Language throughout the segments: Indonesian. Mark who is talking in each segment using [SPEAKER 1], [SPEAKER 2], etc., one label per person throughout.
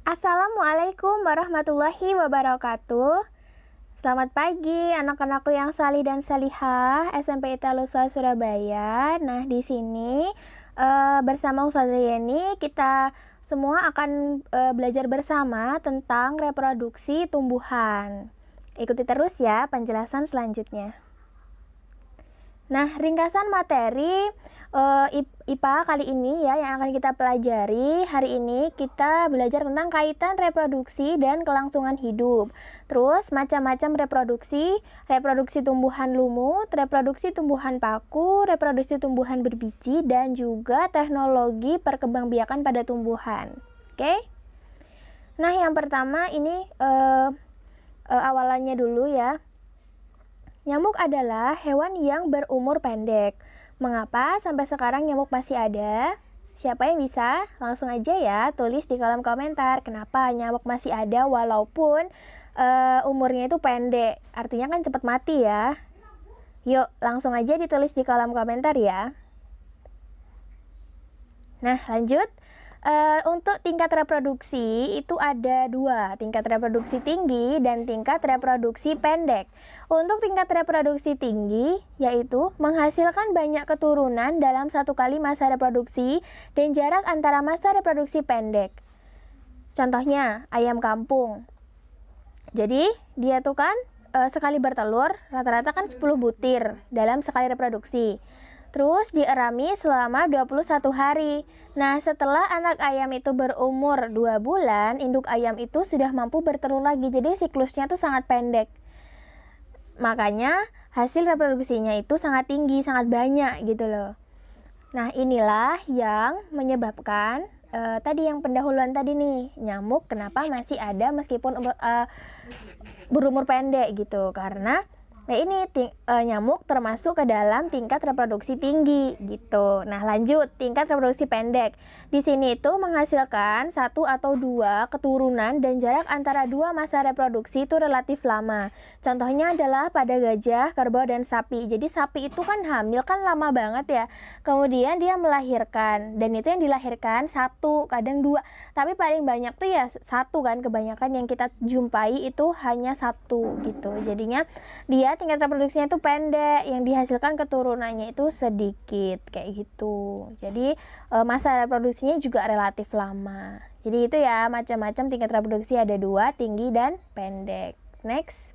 [SPEAKER 1] Assalamualaikum warahmatullahi wabarakatuh. Selamat pagi anak-anakku yang salih dan salihah SMP Italusa Surabaya. Nah, di sini bersama Ustazah Yeni kita semua akan belajar bersama tentang reproduksi tumbuhan. Ikuti terus ya penjelasan selanjutnya. Nah, ringkasan materi IPA kali ini ya yang akan kita pelajari. Hari ini kita belajar tentang kaitan reproduksi dan kelangsungan hidup. Terus macam-macam reproduksi, reproduksi tumbuhan lumut, reproduksi tumbuhan paku, reproduksi tumbuhan berbiji, dan juga teknologi perkembangbiakan pada tumbuhan. Oke? Nah, yang pertama ini awalannya dulu ya. Nyamuk adalah hewan yang berumur pendek. Mengapa sampai sekarang nyamuk masih ada? Siapa yang bisa? Langsung aja ya tulis di kolom komentar kenapa nyamuk masih ada walaupun umurnya itu pendek. Artinya kan cepat mati ya. Yuk langsung aja ditulis di kolom komentar ya. Nah lanjut. Untuk tingkat reproduksi itu ada dua, tingkat reproduksi tinggi dan tingkat reproduksi pendek. Untuk tingkat reproduksi tinggi yaitu menghasilkan banyak keturunan dalam satu kali masa reproduksi dan jarak antara masa reproduksi pendek. Contohnya ayam kampung. Jadi dia tuh kan sekali bertelur rata-rata kan 10 butir dalam sekali reproduksi. Terus dierami selama 21 hari. Nah, setelah anak ayam itu berumur 2 bulan, induk ayam itu sudah mampu bertelur lagi. Jadi siklusnya tuh sangat pendek. Makanya hasil reproduksinya itu sangat tinggi, sangat banyak gitu loh. Nah, inilah yang menyebabkan tadi yang pendahuluan tadi nih, nyamuk kenapa masih ada meskipun berumur pendek gitu. Karena ini nyamuk termasuk ke dalam tingkat reproduksi tinggi gitu. Nah lanjut tingkat reproduksi pendek. Di sini itu menghasilkan satu atau dua keturunan dan jarak antara dua masa reproduksi itu relatif lama. Contohnya adalah pada gajah, kerbau, dan sapi. Jadi sapi itu kan hamil kan lama banget ya. Kemudian dia melahirkan dan itu yang dilahirkan satu kadang dua. Tapi paling banyak tuh ya satu kan, kebanyakan yang kita jumpai itu hanya satu gitu. Jadinya dia tingkat reproduksinya itu pendek, yang dihasilkan keturunannya itu sedikit kayak gitu. Jadi masa reproduksinya juga relatif lama. Jadi itu ya macam-macam tingkat reproduksi ada dua, tinggi dan pendek. Next.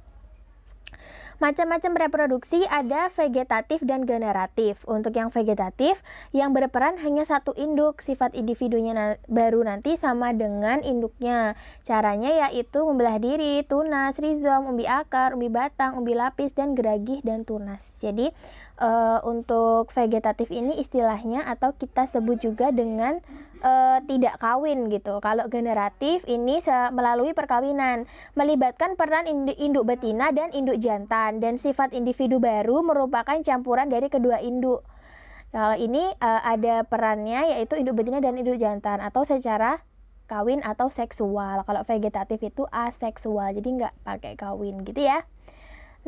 [SPEAKER 1] Macam-macam reproduksi ada vegetatif dan generatif. Untuk yang vegetatif, yang berperan hanya satu induk, sifat individunya baru nanti sama dengan induknya. Caranya yaitu membelah diri, tunas, rizom, umbi akar, umbi batang, umbi lapis, dan geragih dan tunas. Jadi untuk vegetatif ini istilahnya atau kita sebut juga dengan tidak kawin gitu. Kalau generatif ini melalui perkawinan, melibatkan peran induk betina dan induk jantan, dan sifat individu baru merupakan campuran dari kedua induk. Kalau ini ada perannya yaitu induk betina dan induk jantan atau secara kawin atau seksual. Kalau vegetatif itu aseksual, jadi nggak pakai kawin gitu ya.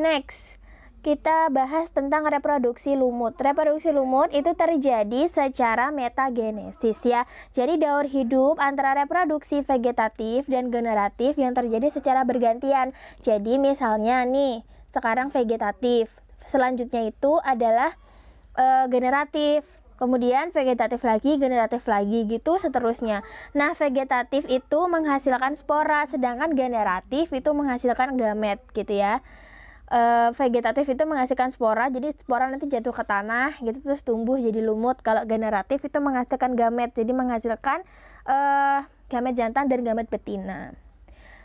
[SPEAKER 1] Next. Kita bahas tentang reproduksi lumut. Reproduksi lumut itu terjadi secara metagenesis ya. Jadi daur hidup antara reproduksi vegetatif dan generatif yang terjadi secara bergantian. Jadi misalnya nih, sekarang vegetatif. Selanjutnya itu adalah generatif. Kemudian vegetatif lagi, generatif lagi gitu seterusnya. Nah, vegetatif itu menghasilkan spora, sedangkan generatif itu menghasilkan gamet gitu ya. Vegetatif itu menghasilkan spora, jadi spora nanti jatuh ke tanah gitu terus tumbuh jadi lumut. Kalau generatif itu menghasilkan gamet, jadi menghasilkan gamet jantan dan gamet betina.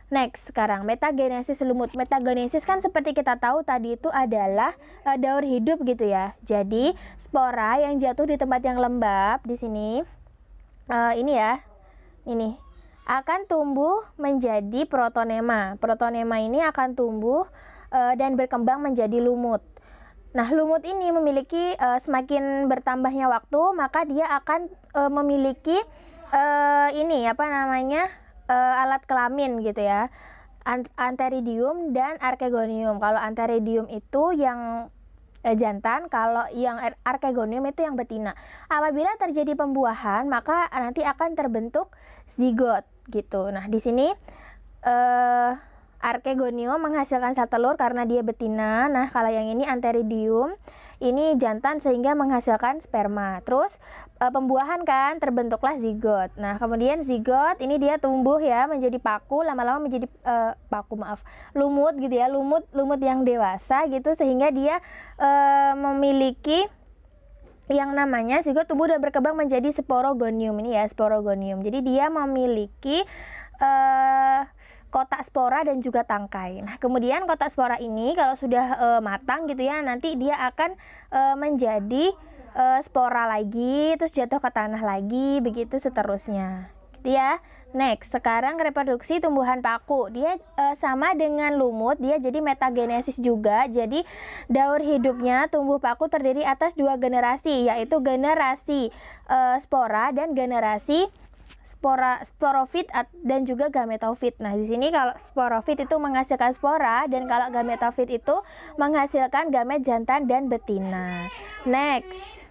[SPEAKER 1] Next, sekarang metagenesis lumut. Metagenesis kan seperti kita tahu tadi itu adalah daur hidup gitu ya. Jadi spora yang jatuh di tempat yang lembab di sini ini ya, ini akan tumbuh menjadi protonema. Protonema ini akan tumbuh dan berkembang menjadi lumut. Nah, lumut ini memiliki semakin bertambahnya waktu, maka dia akan memiliki alat kelamin gitu ya. Antheridium dan Archegonium. Kalau Antheridium itu yang jantan, kalau yang Archegonium itu yang betina. Apabila terjadi pembuahan, maka nanti akan terbentuk zigot gitu. Nah, di sini Archegonium menghasilkan sel telur karena dia betina. Nah, kalau yang ini Antheridium, ini jantan sehingga menghasilkan sperma. Terus pembuahan kan, terbentuklah zigot. Nah, kemudian zigot ini dia tumbuh ya menjadi paku, lama-lama menjadi lumut gitu ya, lumut yang dewasa gitu, sehingga dia memiliki yang namanya zigot, tumbuh dan berkembang menjadi sporogonium. Ini ya, sporogonium. Jadi dia memiliki kotak spora dan juga tangkai. Nah, kemudian kotak spora ini kalau sudah matang gitu ya, nanti dia akan menjadi spora lagi, terus jatuh ke tanah lagi, begitu seterusnya. Gitu ya. Next, sekarang reproduksi tumbuhan paku. Dia sama dengan lumut, dia jadi metagenesis juga. Jadi daur hidupnya tumbuh paku terdiri atas 2 generasi, yaitu generasi spora dan generasi sporofit dan juga gametofit. Nah, di sini kalau sporofit itu menghasilkan spora dan kalau gametofit itu menghasilkan gamet jantan dan betina. Next.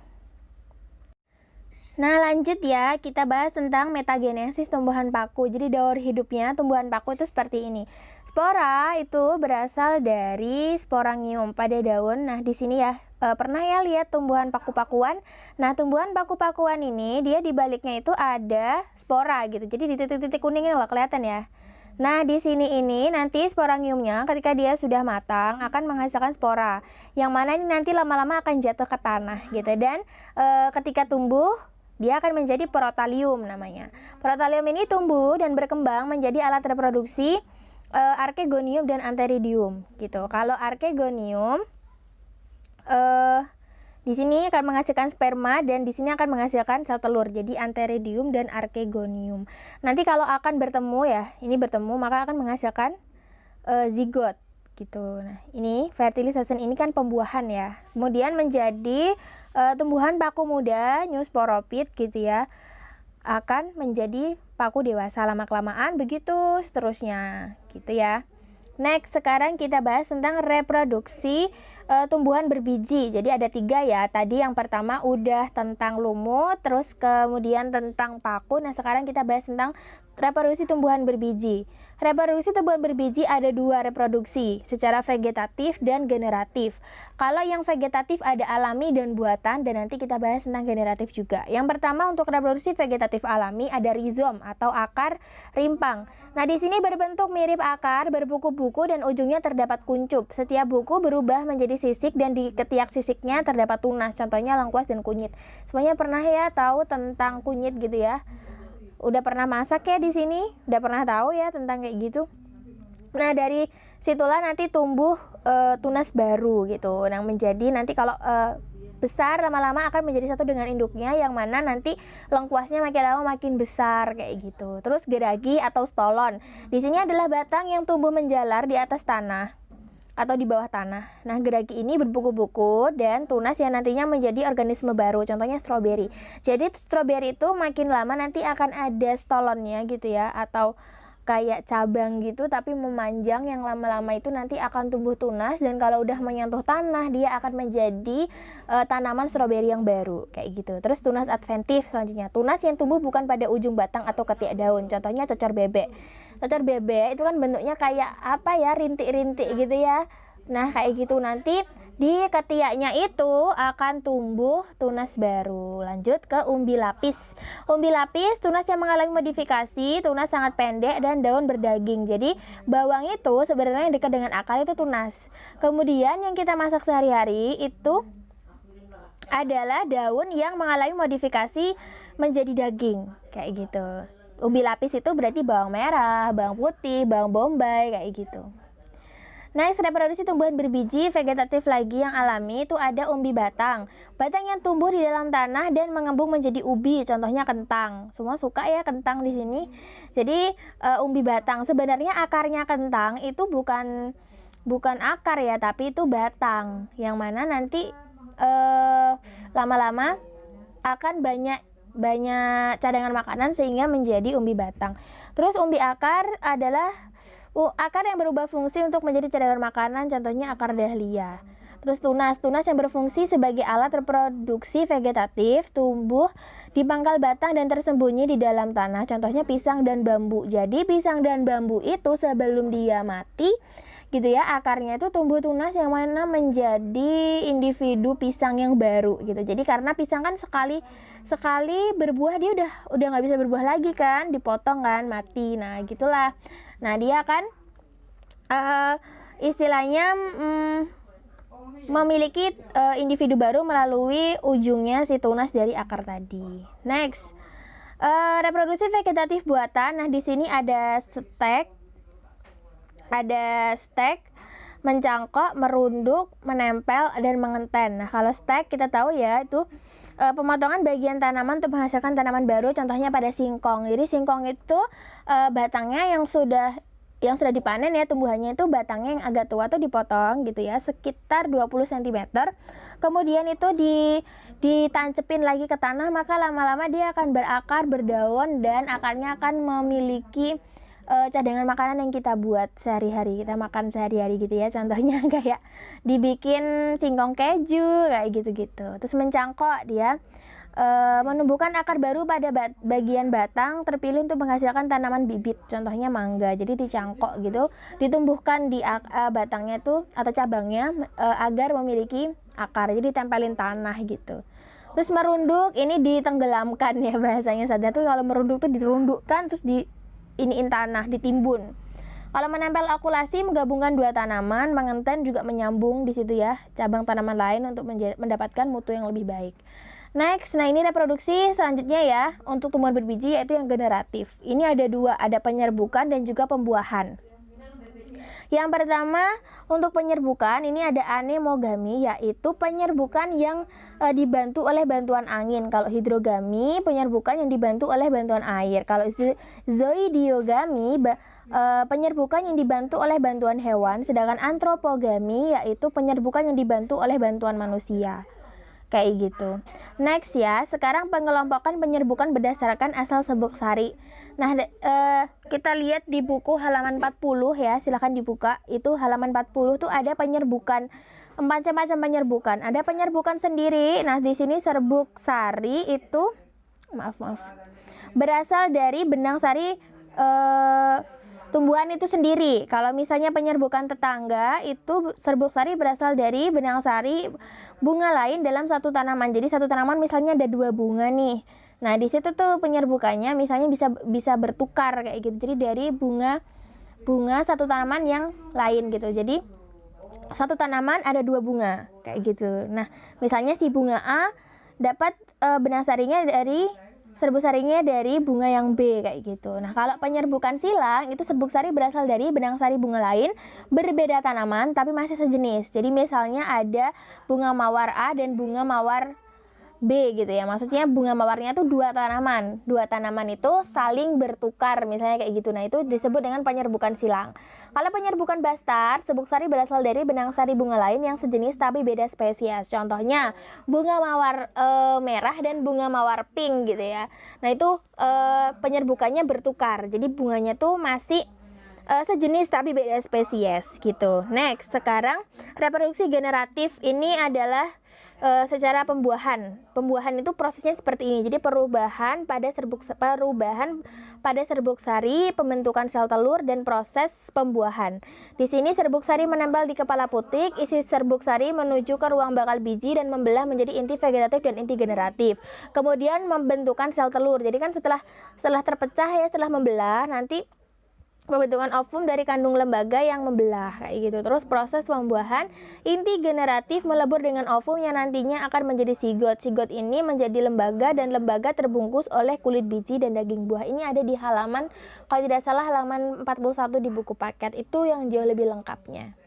[SPEAKER 1] Nah, lanjut ya, kita bahas tentang metagenesis tumbuhan paku. Jadi daur hidupnya tumbuhan paku itu seperti ini. Spora itu berasal dari sporangium pada daun. Nah, di sini ya, pernah ya lihat tumbuhan paku-pakuan? Nah, tumbuhan paku-pakuan ini dia di baliknya itu ada spora gitu. Jadi di titik-titik kuning ini loh, kelihatan ya. Nah, di sini ini nanti sporangiumnya ketika dia sudah matang akan menghasilkan spora. Yang mana ini nanti lama-lama akan jatuh ke tanah gitu. Dan ketika tumbuh dia akan menjadi protalium namanya. Protalium ini tumbuh dan berkembang menjadi alat reproduksi Archegonium dan Antheridium gitu. Kalau Archegonium di sini akan menghasilkan sperma dan di sini akan menghasilkan sel telur. Jadi Antheridium dan Archegonium. Nanti kalau akan bertemu ya, ini bertemu maka akan menghasilkan zigot gitu. Nah, ini fertilization ini kan pembuahan ya. Kemudian menjadi tumbuhan paku muda, new sporophyte gitu ya, akan menjadi paku dewasa lama-kelamaan, begitu seterusnya gitu ya. Next, sekarang kita bahas tentang reproduksi tumbuhan berbiji. Jadi ada 3 ya. Tadi yang pertama udah tentang lumut, terus kemudian tentang paku. Nah, sekarang kita bahas tentang reproduksi tumbuhan berbiji. Reproduksi tumbuhan berbiji ada 2 reproduksi, secara vegetatif dan generatif. Kalau yang vegetatif ada alami dan buatan, dan nanti kita bahas tentang generatif juga. Yang pertama untuk reproduksi vegetatif alami ada rizom atau akar rimpang. Nah, di sini berbentuk mirip akar, berbuku-buku dan ujungnya terdapat kuncup. Setiap buku berubah menjadi sisik dan di ketiak sisiknya terdapat tunas. Contohnya lengkuas dan kunyit. Semuanya pernah ya tahu tentang kunyit gitu ya. Udah pernah masak ya di sini? Udah pernah tahu ya tentang kayak gitu? Nah, dari situlah nanti tumbuh tunas baru gitu. Nah, menjadi nanti kalau besar lama-lama akan menjadi satu dengan induknya, yang mana nanti lengkuasnya makin lama makin besar kayak gitu. Terus geragi atau stolon. Di sini adalah batang yang tumbuh menjalar di atas tanah atau di bawah tanah. Nah, geragi ini berbuku-buku dan tunas yang nantinya menjadi organisme baru, contohnya stroberi. Jadi stroberi itu makin lama nanti akan ada stolonnya gitu ya, atau kayak cabang gitu tapi memanjang, yang lama-lama itu nanti akan tumbuh tunas, dan kalau udah menyentuh tanah dia akan menjadi tanaman stroberi yang baru kayak gitu. Terus tunas adventif selanjutnya, tunas yang tumbuh bukan pada ujung batang atau ketiak daun, contohnya cocor bebek. Cocor bebek itu kan bentuknya kayak apa ya, rintik-rintik gitu ya. Nah, kayak gitu nanti di ketiaknya itu akan tumbuh tunas baru. Lanjut ke umbi lapis. Umbi lapis tunas yang mengalami modifikasi, tunas sangat pendek dan daun berdaging. Jadi bawang itu sebenarnya yang dekat dengan akar itu tunas. Kemudian yang kita masak sehari-hari itu adalah daun yang mengalami modifikasi menjadi daging kayak gitu. Umbi lapis itu berarti bawang merah, bawang putih, bawang bombay kayak gitu. Next, reproduksi tumbuhan berbiji vegetatif lagi yang alami itu ada umbi batang. Batang yang tumbuh di dalam tanah dan mengembung menjadi ubi, contohnya kentang. Semua suka ya kentang di sini. Jadi umbi batang, sebenarnya akarnya kentang itu bukan akar ya, tapi itu batang. Yang mana nanti lama-lama akan banyak cadangan makanan sehingga menjadi umbi batang. Terus umbi akar adalah akar yang berubah fungsi untuk menjadi cadangan makanan, contohnya akar dahlia. Terus tunas yang berfungsi sebagai alat reproduksi vegetatif, tumbuh di pangkal batang dan tersembunyi di dalam tanah. Contohnya pisang dan bambu. Jadi pisang dan bambu itu sebelum dia mati gitu ya, akarnya itu tumbuh tunas yang mana menjadi individu pisang yang baru gitu. Jadi karena pisang kan sekali berbuah dia udah nggak bisa berbuah lagi kan, dipotong kan, mati. Nah gitulah. Nah dia kan istilahnya memiliki individu baru melalui ujungnya si tunas dari akar tadi. Next, reproduksi vegetatif buatan. Nah di sini ada stek, mencangkok, merunduk, menempel, dan mengenten. Nah kalau stek kita tahu ya itu pemotongan bagian tanaman untuk menghasilkan tanaman baru. Contohnya pada singkong. Jadi singkong itu batangnya yang sudah dipanen ya, tumbuhannya itu batangnya yang agak tua tuh dipotong gitu ya, sekitar 20 cm. Kemudian itu ditancepin lagi ke tanah, maka lama-lama dia akan berakar, berdaun, dan akarnya akan memiliki cadangan makanan yang kita buat sehari-hari, kita makan sehari-hari gitu ya. Contohnya kayak dibikin singkong keju kayak gitu-gitu. Terus mencangkok, dia menumbuhkan akar baru pada bagian batang terpilih untuk menghasilkan tanaman bibit. Contohnya mangga. Jadi dicangkok gitu, ditumbuhkan di batangnya itu atau cabangnya agar memiliki akar. Jadi ditempelin tanah gitu. Terus merunduk, ini ditenggelamkan ya bahasanya saja tuh. Kalau merunduk tuh dirundukkan terus iniin tanah, ditimbun. Kalau menempel okulasi, menggabungkan dua tanaman, mengenten juga menyambung di situ ya cabang tanaman lain untuk mendapatkan mutu yang lebih baik. Next, nah ini reproduksi selanjutnya ya untuk tumbuhan berbiji, yaitu yang generatif. Ini ada dua, ada penyerbukan dan juga pembuahan. Yang pertama untuk penyerbukan ini ada anemogami, yaitu penyerbukan yang dibantu oleh bantuan angin. Kalau hidrogami, penyerbukan yang dibantu oleh bantuan air. Kalau zoidiogami, penyerbukan yang dibantu oleh bantuan hewan. Sedangkan antropogami yaitu penyerbukan yang dibantu oleh bantuan manusia. Kayak gitu. Next ya, sekarang pengelompokan penyerbukan berdasarkan asal serbuk sari. Nah, kita lihat di buku halaman 40 ya, silahkan dibuka. Itu halaman 40 tuh ada penyerbukan, macam-macam penyerbukan. Ada penyerbukan sendiri. Nah, di sini serbuk sari itu maaf. Berasal dari benang sari tumbuhan itu sendiri. Kalau misalnya penyerbukan tetangga, itu serbuk sari berasal dari benang sari bunga lain dalam satu tanaman. Jadi satu tanaman misalnya ada 2 bunga nih. Nah, di situ tuh penyerbukannya misalnya bisa bertukar kayak gitu. Jadi dari bunga satu tanaman yang lain gitu. Jadi satu tanaman ada 2 bunga kayak gitu. Nah, misalnya si bunga A dapat benang sarinya dari serbuk sarinya dari bunga yang B kayak gitu. Nah, kalau penyerbukan silang itu serbuk sari berasal dari benang sari bunga lain berbeda tanaman tapi masih sejenis. Jadi misalnya ada bunga mawar A dan bunga mawar B gitu ya. Maksudnya bunga mawarnya tuh 2 tanaman. 2 tanaman itu saling bertukar misalnya kayak gitu. Nah, itu disebut dengan penyerbukan silang. Kalau penyerbukan bastard, serbuk sari berasal dari benang sari bunga lain yang sejenis tapi beda spesies. Contohnya bunga mawar merah dan bunga mawar pink gitu ya. Nah, itu penyerbukannya bertukar. Jadi bunganya tuh masih sejenis tapi beda spesies gitu. Next, sekarang reproduksi generatif ini adalah secara pembuahan. Pembuahan itu prosesnya seperti ini. Jadi perubahan pada serbuk sari, pembentukan sel telur dan proses pembuahan. Di sini serbuk sari menempel di kepala putik, isi serbuk sari menuju ke ruang bakal biji dan membelah menjadi inti vegetatif dan inti generatif. Kemudian membentukan sel telur. Jadi kan setelah terpecah ya, setelah membelah nanti pembentukan ovum dari kandung lembaga yang membelah kayak gitu. Terus proses pembuahan, inti generatif melebur dengan ovum yang nantinya akan menjadi sigot. Sigot ini menjadi lembaga dan lembaga terbungkus oleh kulit biji dan daging buah. Ini ada di halaman, kalau tidak salah halaman 41 di buku paket. Itu yang jauh lebih lengkapnya.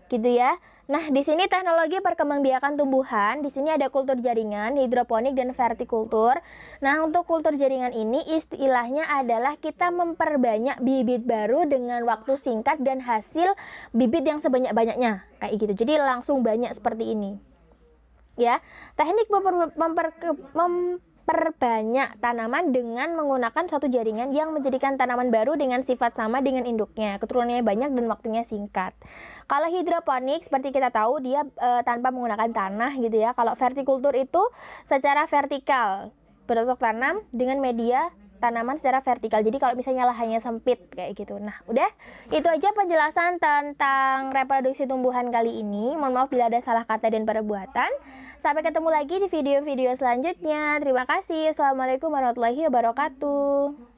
[SPEAKER 1] Gitu ya. Nah, di sini teknologi perkembangbiakan tumbuhan, di sini ada kultur jaringan, hidroponik dan vertikultur. Nah, untuk kultur jaringan ini istilahnya adalah kita memperbanyak bibit baru dengan waktu singkat dan hasil bibit yang sebanyak-banyaknya. Kayak gitu. Jadi langsung banyak seperti ini. Ya, teknik memperbanyak tanaman dengan menggunakan suatu jaringan yang menjadikan tanaman baru dengan sifat sama dengan induknya. Keturunannya banyak dan waktunya singkat. Kalau hidroponik seperti kita tahu dia tanpa menggunakan tanah gitu ya. Kalau vertikultur itu secara vertikal, bercocok tanam dengan media tanaman secara vertikal. Jadi kalau misalnya lahannya sempit kayak gitu. Nah, udah itu aja penjelasan tentang reproduksi tumbuhan kali ini. Mohon maaf bila ada salah kata dan perbuatan. Sampai ketemu lagi di video-video selanjutnya. Terima kasih. Assalamualaikum warahmatullahi wabarakatuh.